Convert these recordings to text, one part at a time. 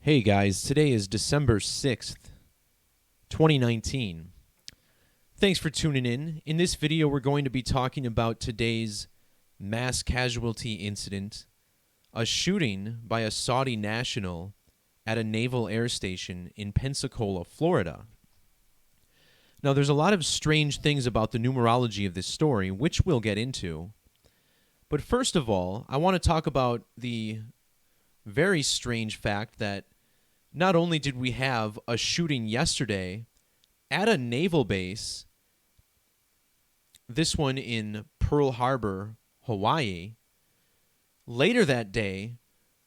Hey guys, today is December 6th, 2019. Thanks for tuning in. In this video, we're going to be talking about today's mass casualty incident, a shooting by a Saudi national at a naval air station in Pensacola, Florida. Now, there's a lot of strange things about the numerology of this story, which we'll get into. But first of all, I want to talk about the very strange fact that not only did we have a shooting yesterday at a naval base, this one in Pearl Harbor, Hawaii, later that day,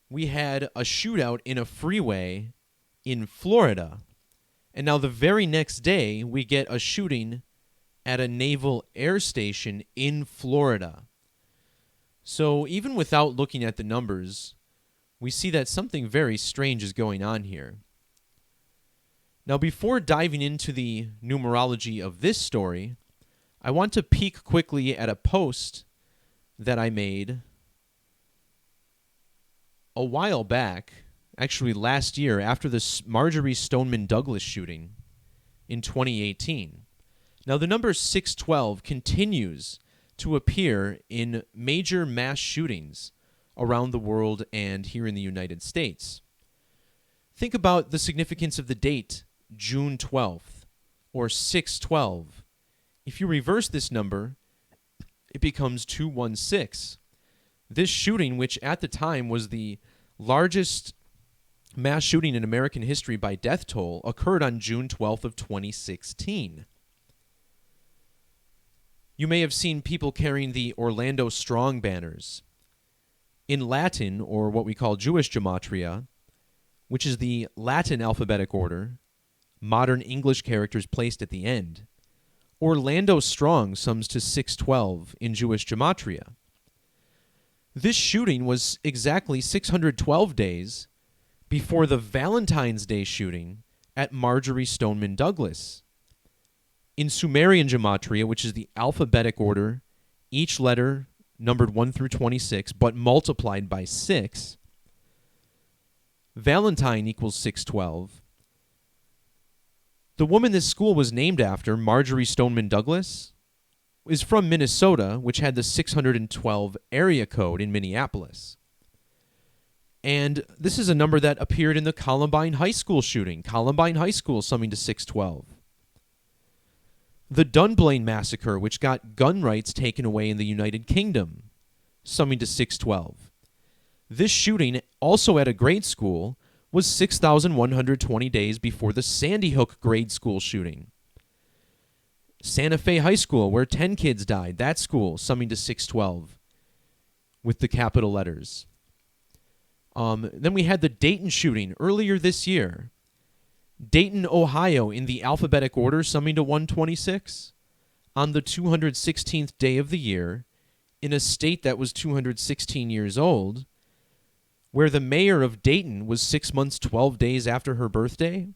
we had a shootout in a freeway in Florida. And now the very next day, we get a shooting at a naval air station in Florida. So even without looking at the numbers, we see that something very strange is going on here. Now, before diving into the numerology of this story, I want to peek quickly at a post that I made a while back, actually last year, after the Marjory Stoneman Douglas shooting in 2018. Now, the number 612 continues to appear in major mass shootings around the world and here in the United States. Think about the significance of the date, June 12th, or 612. If you reverse this number, it becomes 216. This shooting, which at the time was the largest mass shooting in American history by death toll, occurred on June 12th of 2016. You may have seen people carrying the Orlando Strong banners. In Latin, or what we call Jewish Gematria, which is the Latin alphabetic order, modern English characters placed at the end, Orlando Strong sums to 612 in Jewish Gematria. This shooting was exactly 612 days before the Valentine's Day shooting at Marjory Stoneman Douglas. In Sumerian Gematria, which is the alphabetic order, each letter numbered 1 through 26, but multiplied by 6, Valentine equals 612. The woman this school was named after, Marjory Stoneman Douglas, is from Minnesota, which had the 612 area code in Minneapolis. And this is a number that appeared in the Columbine High School shooting. Columbine High School summing to 612. The Dunblane Massacre, which got gun rights taken away in the United Kingdom, summing to 612. This shooting, also at a grade school, was 6,120 days before the Sandy Hook grade school shooting. Santa Fe High School, where 10 kids died, that school, summing to 612 with the capital letters. Then we had the Dayton shooting earlier this year. Dayton, Ohio, in the alphabetic order, summing to 126, on the 216th day of the year, in a state that was 216 years old, where the mayor of Dayton was 6 months, 12 days after her birthday.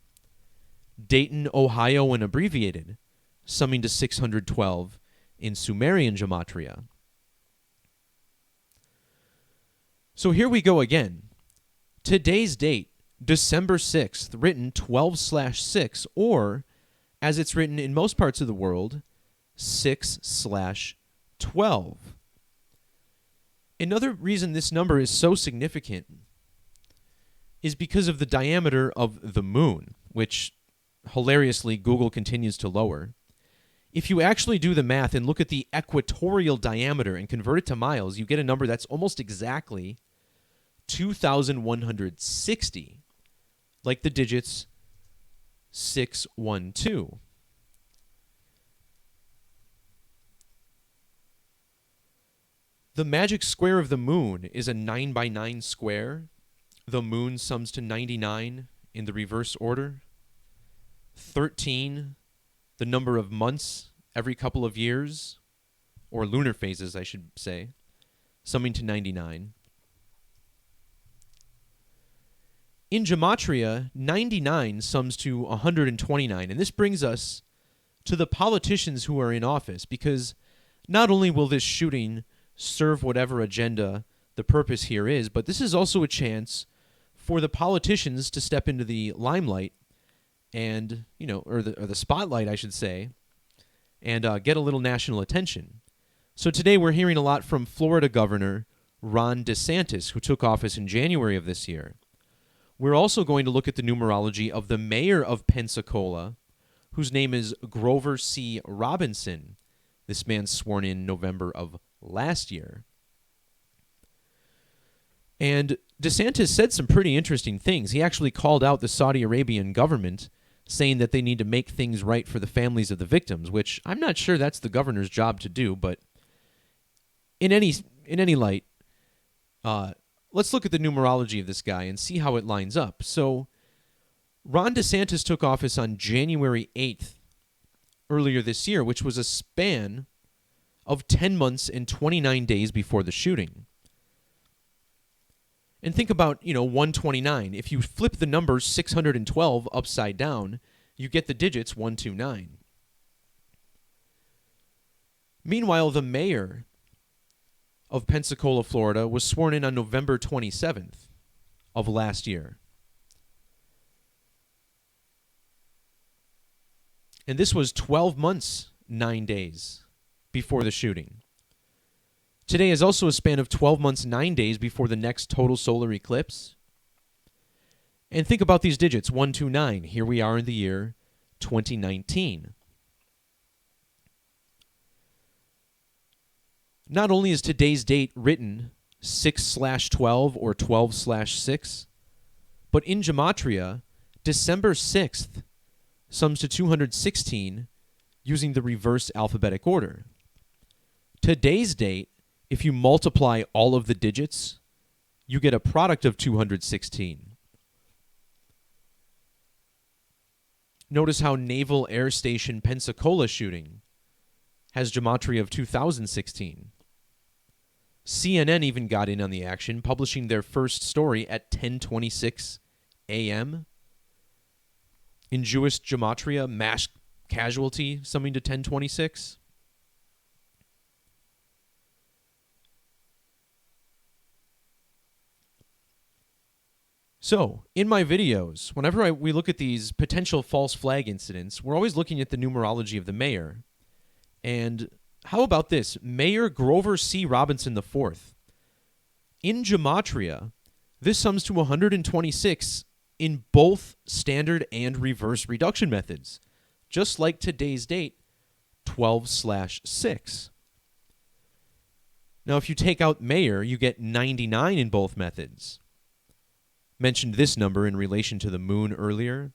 Dayton, Ohio, and abbreviated, summing to 612 in Sumerian Gematria. So here we go again. Today's date, December 6th, written 12/6, or, as it's written in most parts of the world, 6/12. Another reason this number is so significant is because of the diameter of the moon, which, hilariously, Google continues to lower. If you actually do the math and look at the equatorial diameter and convert it to miles, you get a number that's almost exactly 2,160. Like the digits 612. The magic square of the moon is a 9 by 9 square. The moon sums to 99 in the reverse order. 13, the number of months every couple of years, or lunar phases, I should say, summing to 99. In Gematria, 99 sums to 129, and this brings us to the politicians who are in office, because not only will this shooting serve whatever agenda the purpose here is, but this is also a chance for the politicians to step into the limelight and, or the spotlight, I should say, and get a little national attention. So today we're hearing a lot from Florida Governor Ron DeSantis, who took office in January of this year. We're also going to look at the numerology of the mayor of Pensacola, whose name is Grover C. Robinson. This man sworn in November of last year. And DeSantis said some pretty interesting things. He actually called out the Saudi Arabian government, saying that they need to make things right for the families of the victims, which I'm not sure that's the governor's job to do, but in any light, let's look at the numerology of this guy and see how it lines up. So Ron DeSantis took office on January 8th earlier this year, which was a span of 10 months and 29 days before the shooting. And think about, 129. If you flip the number 612 upside down, you get the digits 129. Meanwhile, the mayor of Pensacola, Florida, was sworn in on November 27th of last year. And this was 12 months, 9 days before the shooting. Today is also a span of 12 months, 9 days before the next total solar eclipse. And think about these digits, 129. Here we are in the year 2019. Not only is today's date written 6/12 or 12/6, but in Gematria, December 6th sums to 216 using the reverse alphabetic order. Today's date, if you multiply all of the digits, you get a product of 216. Notice how Naval Air Station Pensacola shooting has Gematria of 2016. CNN even got in on the action, publishing their first story at 10:26 a.m. In Jewish Gematria, mass casualty summing to 1026. So, in my videos, whenever we look at these potential false flag incidents, we're always looking at the numerology of the mayor. And how about this? Mayor Grover C. Robinson IV. In Gematria, this sums to 126 in both standard and reverse reduction methods, just like today's date, 12/6. Now, if you take out mayor, you get 99 in both methods. Mentioned this number in relation to the moon earlier.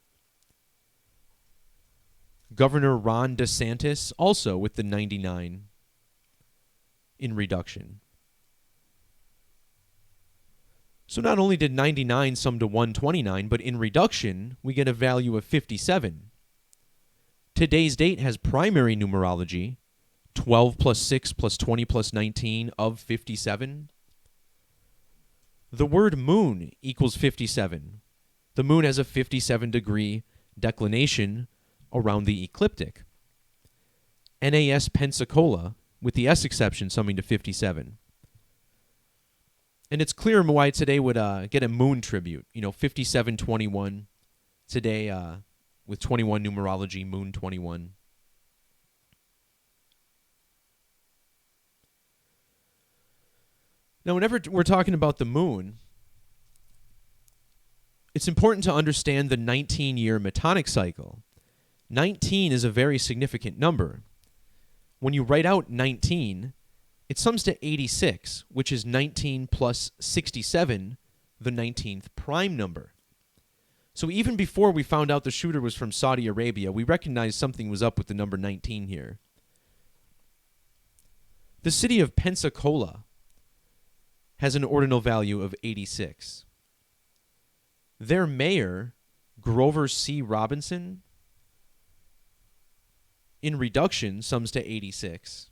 Governor Ron DeSantis also with the 99 in reduction. So not only did 99 sum to 129, but in reduction, we get a value of 57. Today's date has primary numerology, 12 plus 6 plus 20 plus 19 of 57. The word moon equals 57. The moon has a 57-degree declination around the ecliptic. NAS Pensacola, with the S exception, summing to 57. And it's clear why today would get a moon tribute. 5721 today with 21 numerology, moon 21. Now, whenever we're talking about the moon, it's important to understand the 19-year Metonic cycle. 19 is a very significant number. When you write out 19, it sums to 86, which is 19 plus 67, the 19th prime number. So even before we found out the shooter was from Saudi Arabia, we recognized something was up with the number 19 here. The city of Pensacola has an ordinal value of 86. Their mayor, Grover C. Robinson, in reduction sums to 86.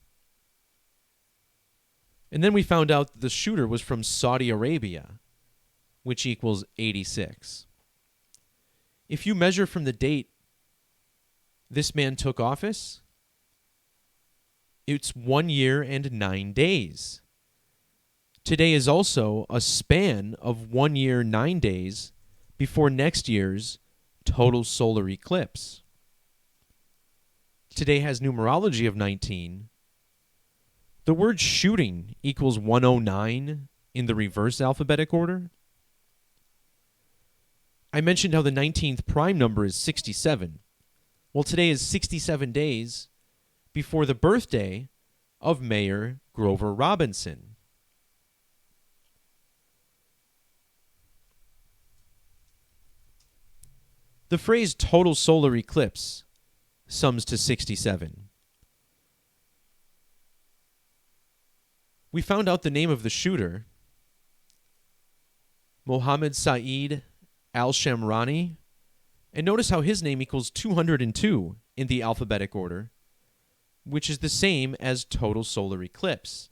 And then we found out that the shooter was from Saudi Arabia, which equals 86. If you measure from the date this man took office, it's 1 year and 9 days. Today is also a span of 1 year, 9 days before next year's total solar eclipse. Today has numerology of 19. The word shooting equals 109 in the reverse alphabetic order. I mentioned how the 19th prime number is 67. Well, today is 67 days before the birthday of Mayor Grover Robinson. The phrase total solar eclipse sums to 67. We found out the name of the shooter, Mohammed Saeed al-Shamrani, and notice how his name equals 202 in the alphabetic order, which is the same as total solar eclipse.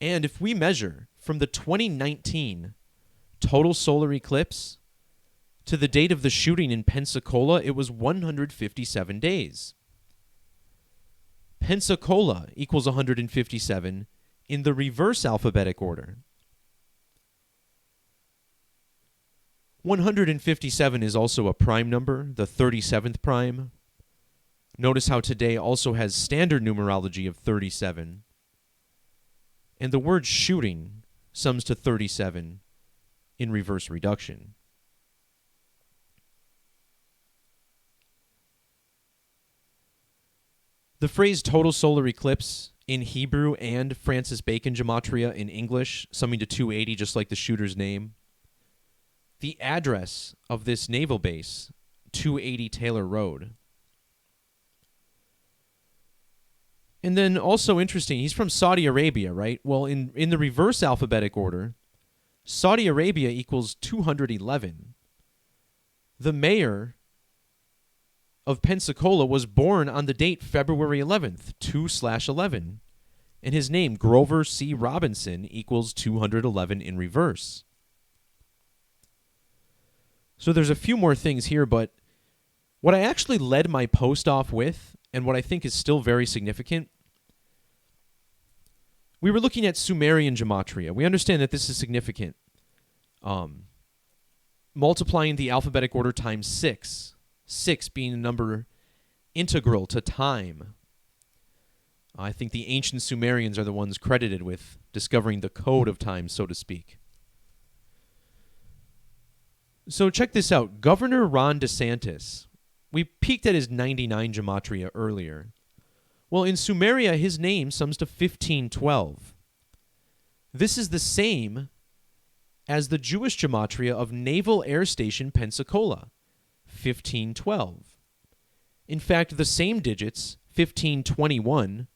And if we measure from the 2019 total solar eclipse to the date of the shooting in Pensacola, it was 157 days. Pensacola equals 157 in the reverse alphabetic order. 157 is also a prime number, the 37th prime. Notice how today also has standard numerology of 37. And the word shooting sums to 37 in reverse reduction. The phrase total solar eclipse in Hebrew and Francis Bacon Gematria in English, summing to 280, just like the shooter's name. The address of this naval base, 280 Taylor Road. And then also interesting, he's from Saudi Arabia, right? Well, in the reverse alphabetic order, Saudi Arabia equals 211. The mayor of Pensacola was born on the date February 11th, 2/11. And his name, Grover C. Robinson, equals 211 in reverse. So there's a few more things here, but what I actually led my post off with, and what I think is still very significant, we were looking at Sumerian Gematria. We understand that this is significant. Multiplying the alphabetic order times 6. 6 being a number integral to time. I think the ancient Sumerians are the ones credited with discovering the code of time, so to speak. So check this out. Governor Ron DeSantis, we peeked at his 99 Gematria earlier. Well, in Sumeria, his name sums to 1512. This is the same as the Jewish Gematria of Naval Air Station Pensacola, 1512. In fact, the same digits, 1521,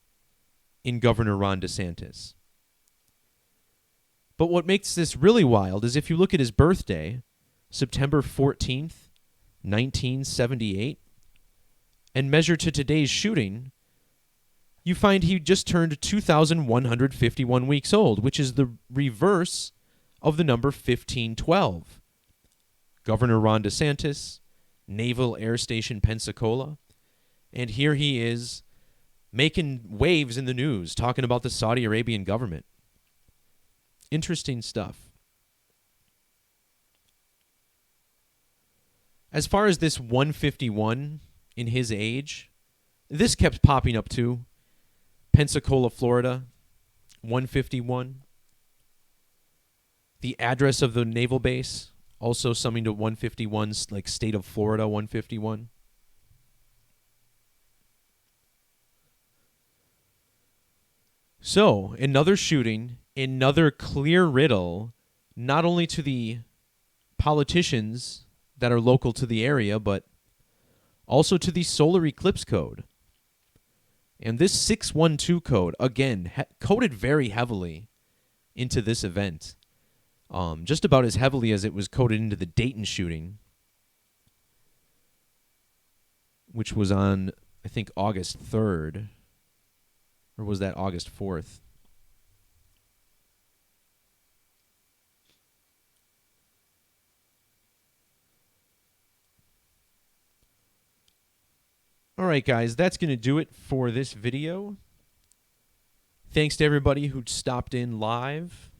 in Governor Ron DeSantis. But what makes this really wild is if you look at his birthday, September 14th, 1978, and measure to today's shooting, you find he just turned 2,151 weeks old, which is the reverse of the number 1512. Governor Ron DeSantis, Naval Air Station Pensacola, and here he is making waves in the news, talking about the Saudi Arabian government. Interesting stuff. As far as this 151 in his age, this kept popping up too. Pensacola, Florida, 151. The address of the naval base, also summing to 151, like state of Florida, 151. So, another shooting, another clear riddle, not only to the politicians that are local to the area, but also to the solar eclipse code. And this 612 code, again, coded very heavily into this event. Just about as heavily as it was coded into the Dayton shooting, which was on, I think, August 3rd. Or was that August 4th? All right, guys, that's going to do it for this video. Thanks to everybody who stopped in live.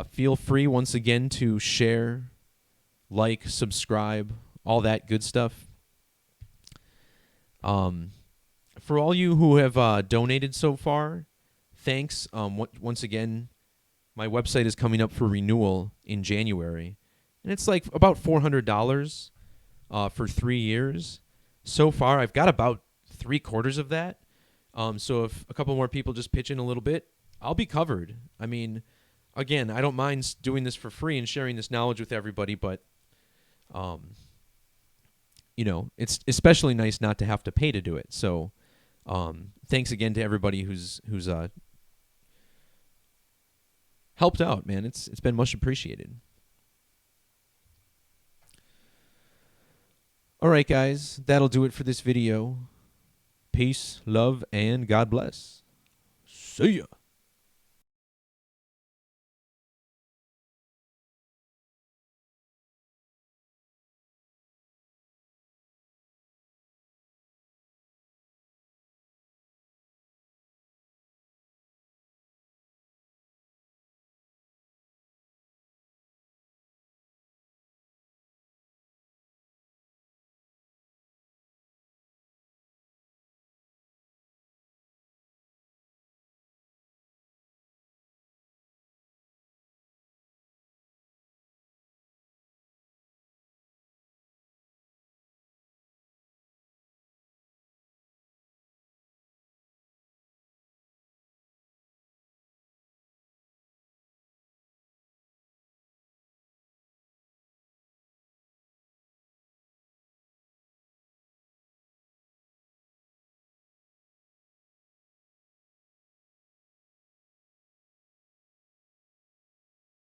Feel free once again to share, like, subscribe, all that good stuff. For all you who have donated so far, thanks. Once again, my website is coming up for renewal in January, and it's like about $400 for 3 years. So far, I've got about 3/4 of that. So if a couple more people just pitch in a little bit, I'll be covered. I mean, again, I don't mind doing this for free and sharing this knowledge with everybody, but it's especially nice not to have to pay to do it. So thanks again to everybody who's helped out, man. It's been much appreciated. All right, guys, that'll do it for this video. Peace, love, and God bless. See ya.